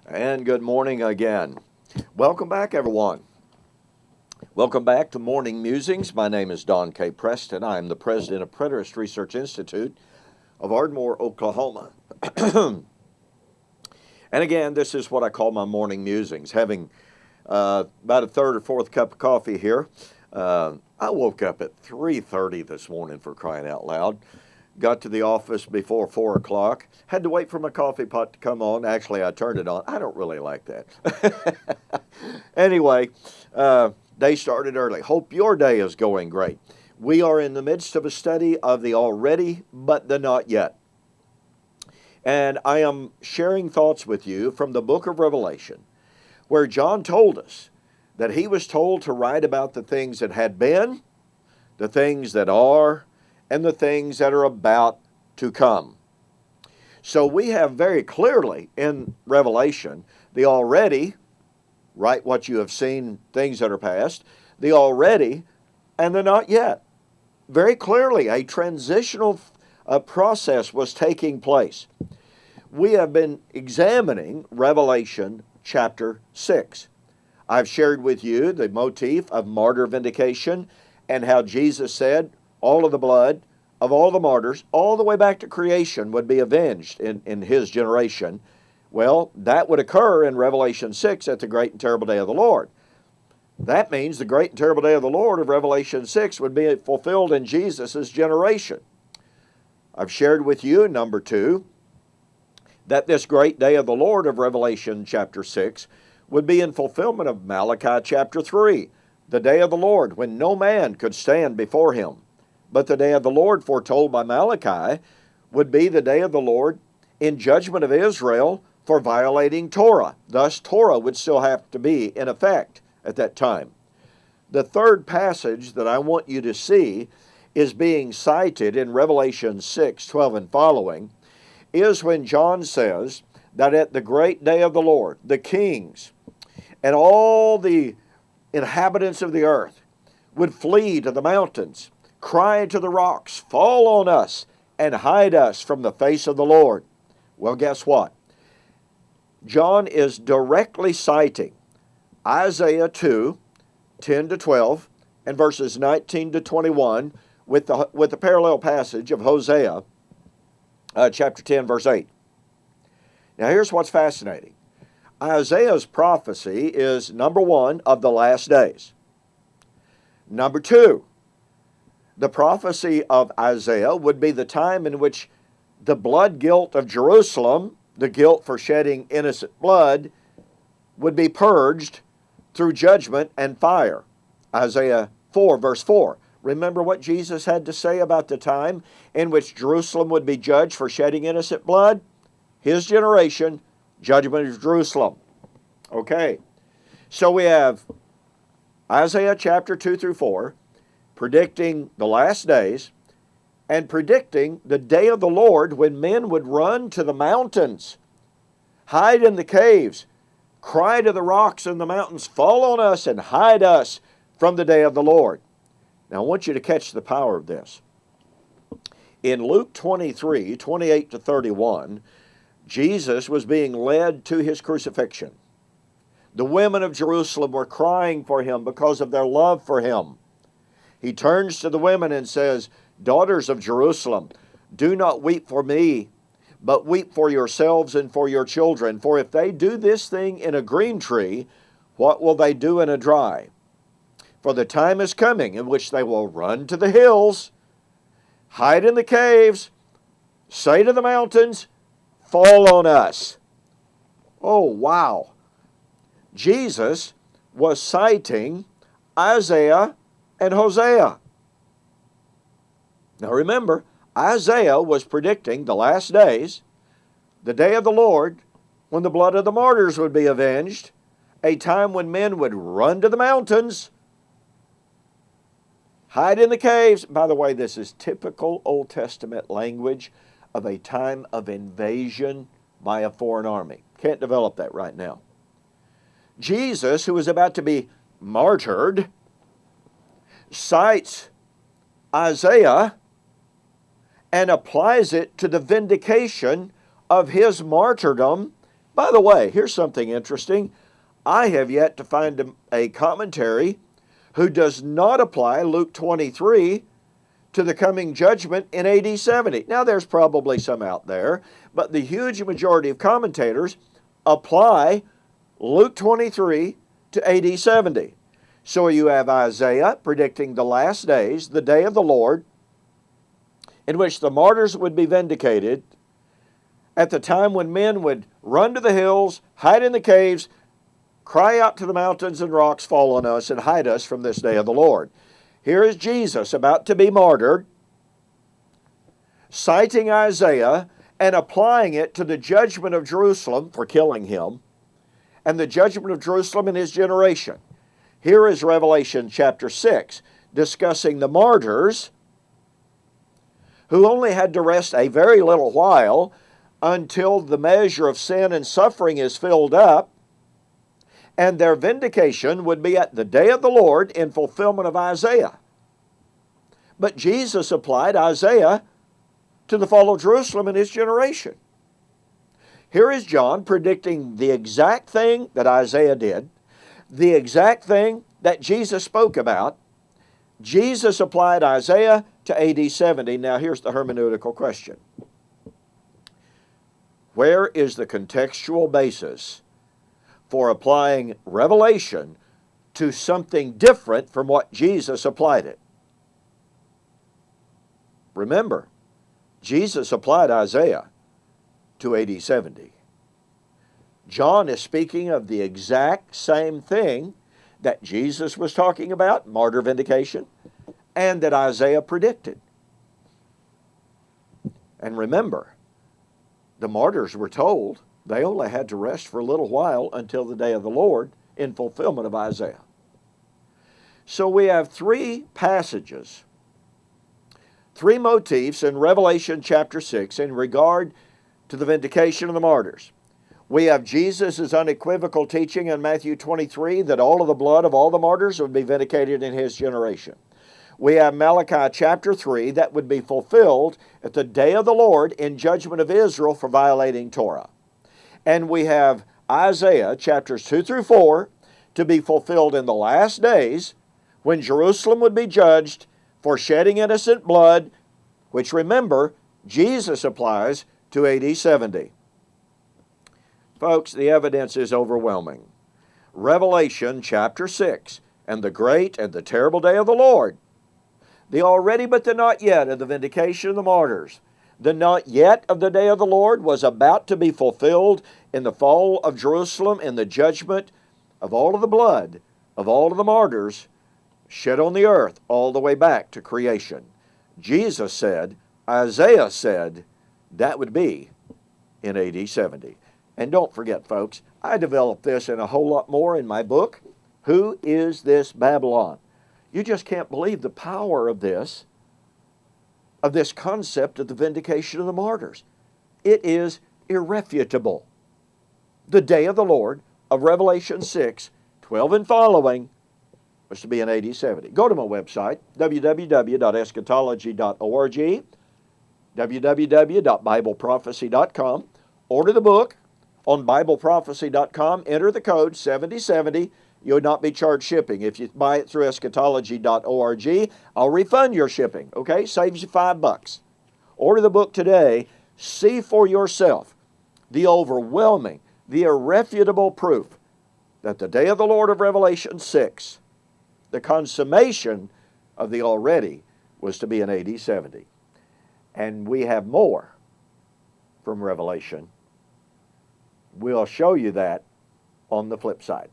And good morning again. Welcome back, everyone. Welcome back to Morning Musings. My name is Don K. Preston. I am the president of Preterist Research Institute of Ardmore, Oklahoma. And again, this is what I call my morning musings. Having about a third or fourth cup of coffee here. I woke up at 3:30 this morning, for crying out loud. Got to the office before 4 o'clock. Had to wait for my coffee pot to come on. Actually, I turned it on. I don't really like that. Anyway, day started early. Hope your day is going great. We are in the midst of a study of the already but the not yet. And I am sharing thoughts with you from the book of Revelation, where John told us that he was told to write about the things that had been, the things that are, and the things that are about to come. So we have very clearly in Revelation the already, write what you have seen, things that are past, the already, and the not yet. Very clearly a transitional process was taking place. We have been examining Revelation chapter 6. I've shared with you the motif of martyr vindication and how Jesus said all of the blood of all the martyrs, all the way back to creation, would be avenged in his generation. Well, that would occur in Revelation 6 at the great and terrible day of the Lord. That means the great and terrible day of the Lord of Revelation 6 would be fulfilled in Jesus' generation. I've shared with you, number 2, that this great day of the Lord of Revelation chapter 6 would be in fulfillment of Malachi chapter 3, the day of the Lord when no man could stand before him. But the day of the Lord foretold by Malachi would be the day of the Lord in judgment of Israel for violating Torah. Thus, Torah would still have to be in effect at that time. The third passage that I want you to see is being cited in Revelation 6:12 and following, is when John says that at the great day of the Lord, the kings and all the inhabitants of the earth would flee to the mountains, cry to the rocks, fall on us and hide us from the face of the Lord. Well, guess what? John is directly citing Isaiah 2, 10 to 12, and verses 19 to 21 with the parallel passage of Hosea chapter 10, verse 8. Now here's what's fascinating. Isaiah's prophecy is, number 1, of the last days. Number 2, the prophecy of Isaiah would be the time in which the blood guilt of Jerusalem, the guilt for shedding innocent blood, would be purged through judgment and fire. Isaiah 4, verse 4. Remember what Jesus had to say about the time in which Jerusalem would be judged for shedding innocent blood? His generation, judgment of Jerusalem. Okay, so we have Isaiah chapter 2 through 4, predicting the last days, and predicting the day of the Lord when men would run to the mountains, hide in the caves, cry to the rocks and the mountains, fall on us and hide us from the day of the Lord. Now I want you to catch the power of this. In Luke 23, 28 to 31, Jesus was being led to his crucifixion. The women of Jerusalem were crying for him because of their love for him. He turns to the women and says, "Daughters of Jerusalem, do not weep for me, but weep for yourselves and for your children. For if they do this thing in a green tree, what will they do in a dry? For the time is coming in which they will run to the hills, hide in the caves, say to the mountains, fall on us." Oh, wow. Jesus was citing Isaiah and Hosea. Now remember, Isaiah was predicting the last days, the day of the Lord, when the blood of the martyrs would be avenged, a time when men would run to the mountains, hide in the caves. By the way, this is typical Old Testament language of a time of invasion by a foreign army. Can't develop that right now. Jesus, who was about to be martyred, cites Isaiah and applies it to the vindication of his martyrdom By the way, here's something interesting. I have yet to find a commentary who does not apply Luke 23 to the coming judgment in AD 70. Now, there's probably some out there, but the huge majority of commentators apply Luke 23 to AD 70. So you have Isaiah predicting the last days, the day of the Lord, in which the martyrs would be vindicated at the time when men would run to the hills, hide in the caves, cry out to the mountains and rocks, fall on us and hide us from this day of the Lord. Here is Jesus about to be martyred, citing Isaiah and applying it to the judgment of Jerusalem for killing him and the judgment of Jerusalem in his generation. Here is Revelation chapter 6, discussing the martyrs who only had to rest a very little while until the measure of sin and suffering is filled up, and their vindication would be at the day of the Lord in fulfillment of Isaiah. But Jesus applied Isaiah to the fall of Jerusalem in his generation. Here is John predicting the exact thing that Isaiah did, the exact thing that Jesus spoke about. Jesus applied Isaiah to AD 70. Now here's the hermeneutical question. Where is the contextual basis for applying Revelation to something different from what Jesus applied it? Remember, Jesus applied Isaiah to AD 70. John is speaking of the exact same thing that Jesus was talking about, martyr vindication, and that Isaiah predicted. And remember, the martyrs were told they only had to rest for a little while until the day of the Lord in fulfillment of Isaiah. So we have three passages, three motifs in Revelation chapter 6 in regard to the vindication of the martyrs. We have Jesus' unequivocal teaching in Matthew 23 that all of the blood of all the martyrs would be vindicated in his generation. We have Malachi chapter 3 that would be fulfilled at the day of the Lord in judgment of Israel for violating Torah. And we have Isaiah chapters 2 through 4 to be fulfilled in the last days when Jerusalem would be judged for shedding innocent blood, which, remember, Jesus applies to AD 70. Folks, the evidence is overwhelming. Revelation chapter 6, and the great and the terrible day of the Lord, the already but the not yet of the vindication of the martyrs. The not yet of the day of the Lord was about to be fulfilled in the fall of Jerusalem in the judgment of all of the blood of all of the martyrs shed on the earth all the way back to creation. Jesus said, Isaiah said, that would be in AD 70. And don't forget, folks, I developed this and a whole lot more in my book, Who is This Babylon? You just can't believe the power of this concept of the vindication of the martyrs. It is irrefutable. The day of the Lord of Revelation 6, 12 and following was to be in AD 70. Go to my website, www.eschatology.org, www.bibleprophecy.com. Order the book on bibleprophecy.com. Enter the code 7070. You would not be charged shipping. If you buy it through eschatology.org, I'll refund your shipping, okay? Saves you $5. Order the book today. See for yourself the overwhelming, the irrefutable proof that the day of the Lord of Revelation 6, the consummation of the already, was to be in AD 70. And we have more from Revelation. We'll show you that on the flip side.